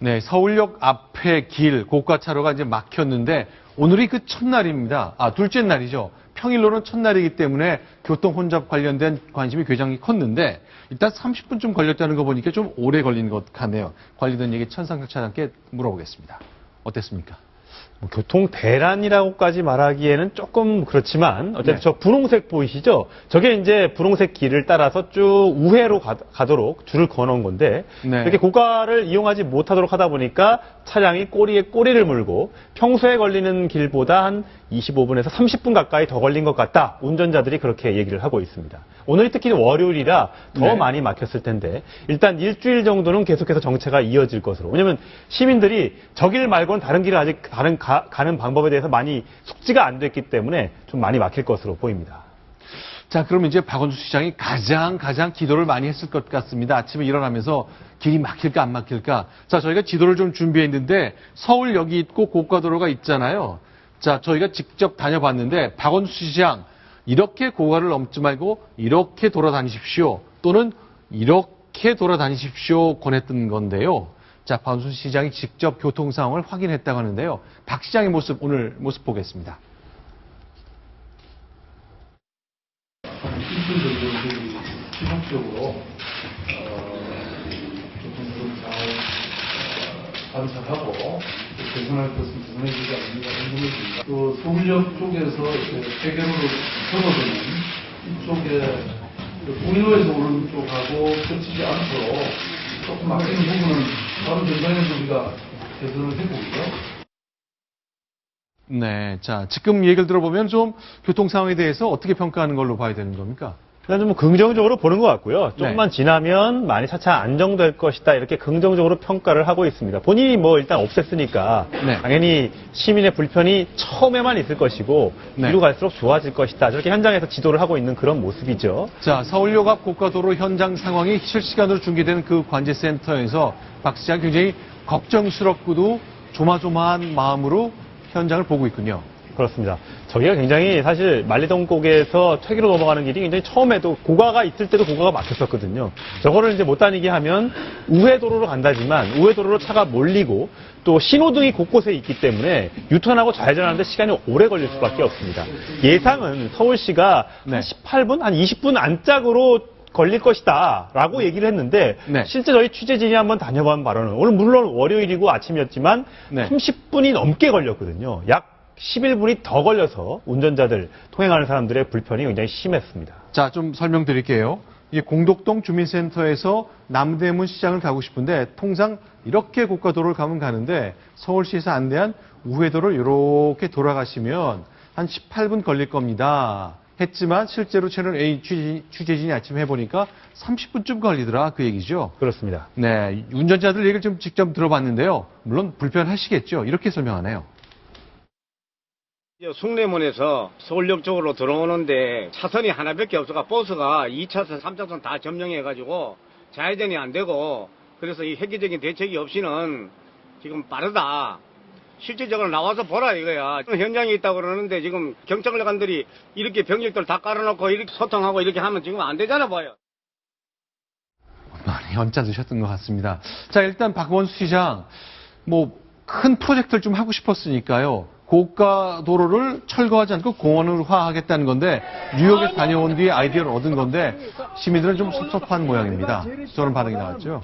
네, 서울역 앞에 길, 고가차로가 이제 막혔는데 오늘이 그 첫날입니다. 둘째 날이죠. 평일로는 첫날이기 때문에 교통 혼잡 관련된 관심이 굉장히 컸는데 일단 30분쯤 걸렸다는 거 보니까 좀 오래 걸린 것 같네요. 관리된 얘기 천상석 차장께 물어보겠습니다. 어땠습니까? 교통 대란이라고까지 말하기에는 조금 그렇지만 어쨌든 저 분홍색 보이시죠? 저게 이제 분홍색 길을 따라서 쭉 우회로 가도록 줄을 그어놓은 건데 이렇게 고가를 이용하지 못하도록 하다 보니까 차량이 꼬리에 꼬리를 물고 평소에 걸리는 길보다 한 25분에서 30분 가까이 더 걸린 것 같다. 운전자들이 그렇게 얘기를 하고 있습니다. 오늘이 특히 월요일이라 더 많이 막혔을 텐데 일단 일주일 정도는 계속해서 정체가 이어질 것으로. 왜냐하면 시민들이 저 길 말고는 다른 길을 아직 가는 방법에 대해서 많이 숙지가 안 됐기 때문에 좀 많이 막힐 것으로 보입니다. 자, 그러면 이제 박원순 시장이 가장 기도를 많이 했을 것 같습니다. 아침에 일어나면서 길이 막힐까 안 막힐까. 자, 저희가 지도를 좀 준비했는데 서울역이 있고 고가도로가 있잖아요. 자, 저희가 직접 다녀봤는데 박원순 시장 이렇게 고가를 넘지 말고 이렇게 돌아다니십시오. 또는 이렇게 돌아다니십시오 권했던 건데요. 자, 박원순 시장이 직접 교통 상황을 확인했다고 하는데요. 박 시장의 오늘 모습 보겠습니다. 실질적으로 시각적으로 교통 상황을 관찰하고 개선할 것은 개선해주지 않는가 궁금해집니다. 또 서울역 쪽에서 폐경으로 접어드는 이쪽에 동일로에서 오는 쪽하고 겹치지 않도록 조금 막히는 부분은 다른 전장에서 우리가 개선을 해보고요. 네, 자, 지금 얘기를 들어보면 좀 교통 상황에 대해서 어떻게 평가하는 걸로 봐야 되는 겁니까? 일단 좀 긍정적으로 보는 것 같고요. 조금만 지나면 많이 차차 안정될 것이다. 이렇게 긍정적으로 평가를 하고 있습니다. 본인이 일단 없앴으니까 당연히 시민의 불편이 처음에만 있을 것이고 뒤로 갈수록 좋아질 것이다. 저렇게 현장에서 지도를 하고 있는 그런 모습이죠. 자, 서울역 앞 고가도로 현장 상황이 실시간으로 중계되는 그 관제센터에서 박 시장 굉장히 걱정스럽고도 조마조마한 마음으로 현장을 보고 있군요. 그렇습니다. 저기가 굉장히 사실 만리동곡에서 퇴기로 넘어가는 길이 굉장히 처음에도 고가가 있을 때도 고가가 막혔었거든요. 저거를 이제 못 다니게 하면 우회도로로 간다지만 우회도로로 차가 몰리고 또 신호등이 곳곳에 있기 때문에 유턴하고 좌회전하는데 시간이 오래 걸릴 수밖에 없습니다. 예상은 서울시가 한 18분, 한 20분 안짝으로 걸릴 것이다 라고 얘기를 했는데 실제 저희 취재진이 한번 다녀본 바로는 오늘 물론 월요일이고 아침이었지만 30분이 넘게 걸렸거든요. 약 11분이 더 걸려서 운전자들, 통행하는 사람들의 불편이 굉장히 심했습니다. 자, 좀 설명드릴게요. 이게 공덕동 주민센터에서 남대문 시장을 가고 싶은데 통상 이렇게 고가도로를 가면 가는데 서울시에서 안내한 우회도를 이렇게 돌아가시면 한 18분 걸릴 겁니다. 했지만 실제로 채널A 취재진이 아침에 해보니까 30분쯤 걸리더라 그 얘기죠. 그렇습니다. 네, 운전자들 얘기를 좀 직접 들어봤는데요. 물론 불편하시겠죠. 이렇게 설명하네요. 숭례문에서 서울역 쪽으로 들어오는데 차선이 하나밖에 없어가 버스가 2차선, 3차선 다 점령해가지고 좌회전이 안 되고 그래서 이 획기적인 대책이 없이는 지금 빠르다. 실질적으로 나와서 보라 이거야. 현장에 있다고 그러는데 지금 경찰관들이 이렇게 병력들 다 깔아놓고 이렇게 소통하고 이렇게 하면 지금 안 되잖아 봐요. 많이 연짜 드셨던 것 같습니다. 자, 일단 박원순 시장 큰 프로젝트를 좀 하고 싶었으니까요. 고가 도로를 철거하지 않고 공원화하겠다는 건데 뉴욕에 다녀온 뒤에 아이디어를 얻은 건데 시민들은 좀 섭섭한 모양입니다. 저런 반응이 나왔죠.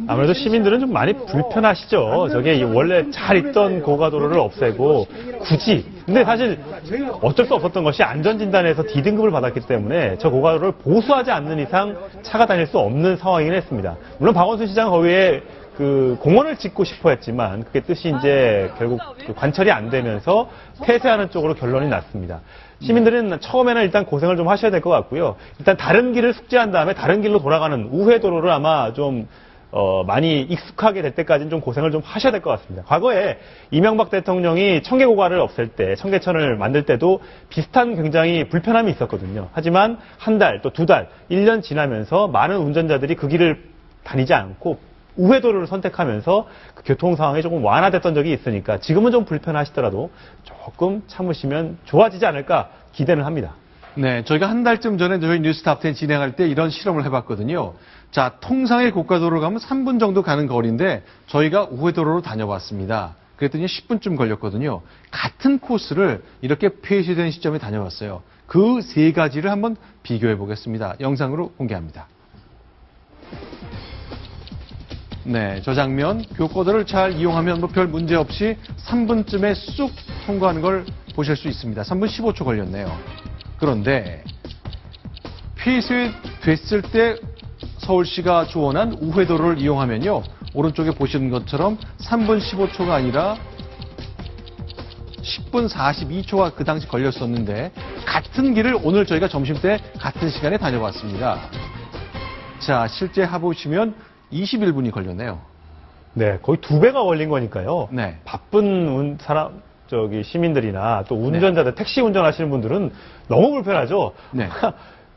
아무래도 시민들은 좀 많이 불편하시죠. 저게 원래 잘 있던 고가도로를 없애고 굳이. 근데 사실 어쩔 수 없었던 것이 안전진단에서 D등급을 받았기 때문에 저 고가도로를 보수하지 않는 이상 차가 다닐 수 없는 상황이긴 했습니다. 물론 박원순 시장 거위에 공원을 짓고 싶어 했지만 그게 뜻이 이제 결국 관철이 안 되면서 폐쇄하는 쪽으로 결론이 났습니다. 시민들은 처음에는 일단 고생을 좀 하셔야 될 것 같고요. 일단 다른 길을 숙지한 다음에 다른 길로 돌아가는 우회도로를 아마 좀 많이 익숙하게 될 때까지는 좀 고생을 좀 하셔야 될 것 같습니다. 과거에 이명박 대통령이 청계고가를 없앨 때, 청계천을 만들 때도 비슷한 굉장히 불편함이 있었거든요. 하지만 한 달, 또 두 달, 1년 지나면서 많은 운전자들이 그 길을 다니지 않고 우회도로를 선택하면서 그 교통 상황이 조금 완화됐던 적이 있으니까 지금은 좀 불편하시더라도 조금 참으시면 좋아지지 않을까 기대는 합니다. 네, 저희가 한 달쯤 전에 저희 뉴스탑10 진행할 때 이런 실험을 해봤거든요. 자, 통상의 고가도로로 가면 3분 정도 가는 거리인데 저희가 우회도로로 다녀봤습니다. 그랬더니 10분쯤 걸렸거든요. 같은 코스를 이렇게 폐쇄된 시점에 다녀왔어요. 그 세 가지를 한번 비교해 보겠습니다. 영상으로 공개합니다. 네, 저 장면 교과도를 잘 이용하면 뭐 별 문제 없이 3분쯤에 쑥 통과하는 걸 보실 수 있습니다. 3분 15초 걸렸네요. 그런데 폐쇄됐을 때 서울시가 조언한 우회도로를 이용하면요. 오른쪽에 보시는 것처럼 3분 15초가 아니라 10분 42초가 그 당시 걸렸었는데 같은 길을 오늘 저희가 점심때 같은 시간에 다녀봤습니다. 자, 실제 해보시면 21분이 걸렸네요. 네, 거의 2배가 걸린 거니까요. 네. 바쁜 시민들이나 또 운전자들, 택시 운전하시는 분들은 너무 불편하죠. 네.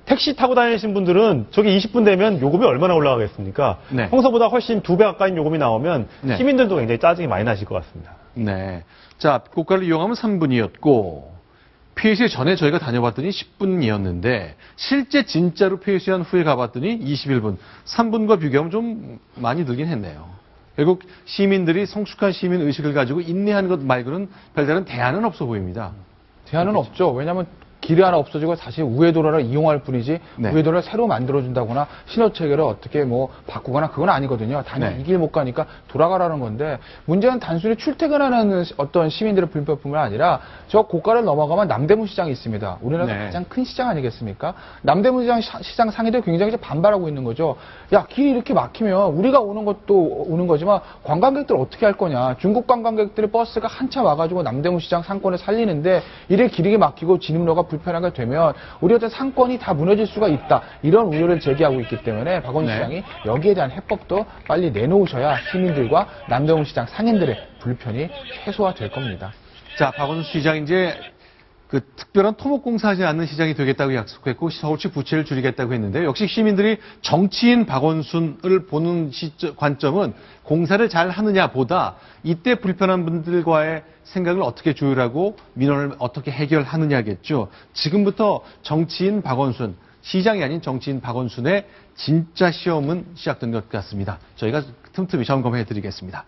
택시 타고 다니시는 분들은 저기 20분 되면 요금이 얼마나 올라가겠습니까? 네. 평소보다 훨씬 2배 가까이 요금이 나오면 네. 시민들도 굉장히 짜증이 많이 나실 것 같습니다. 네. 자, 고가를 이용하면 3분이었고, 폐쇄 전에 저희가 다녀봤더니 10분이었는데, 실제 진짜로 폐쇄한 후에 가봤더니 21분, 3분과 비교하면 좀 많이 늘긴 했네요. 결국 시민들이 성숙한 시민 의식을 가지고 인내하는 것 말고는 별다른 대안은 없어 보입니다. 대안은 없죠. 왜냐하면 길이 하나 없어지고 사실 우회도로를 이용할 뿐이지 네. 우회도로를 새로 만들어준다거나 신호체계를 어떻게 뭐 바꾸거나 그건 아니거든요. 단지 네. 이 길 못 가니까 돌아가라는 건데 문제는 단순히 출퇴근하는 어떤 시민들의 불편뿐만 아니라 저 고가를 넘어가면 남대문 시장이 있습니다. 우리나라 네. 가장 큰 시장 아니겠습니까? 남대문 시장 상인들이 굉장히 이제 반발하고 있는 거죠. 야, 길이 이렇게 막히면 우리가 오는 것도 오는 거지만 관광객들 어떻게 할 거냐. 중국 관광객들의 버스가 한참 와가지고 남대문 시장 상권을 살리는데 이래 길이 막히고 진입로가 불편하게 되면 우리 어떤 상권이 다 무너질 수가 있다. 이런 우려를 제기하고 있기 때문에 박원순 네. 시장이 여기에 대한 해법도 빨리 내놓으셔야 시민들과 남대문 시장 상인들의 불편이 최소화될 겁니다. 자, 박원순 시장 이제 그 특별한 토목공사하지 않는 시장이 되겠다고 약속했고 서울시 부채를 줄이겠다고 했는데 역시 시민들이 정치인 박원순을 보는 관점은 공사를 잘 하느냐 보다 이때 불편한 분들과의 생각을 어떻게 조율하고 민원을 어떻게 해결하느냐겠죠. 지금부터 정치인 박원순, 시장이 아닌 정치인 박원순의 진짜 시험은 시작된 것 같습니다. 저희가 틈틈이 점검해 드리겠습니다.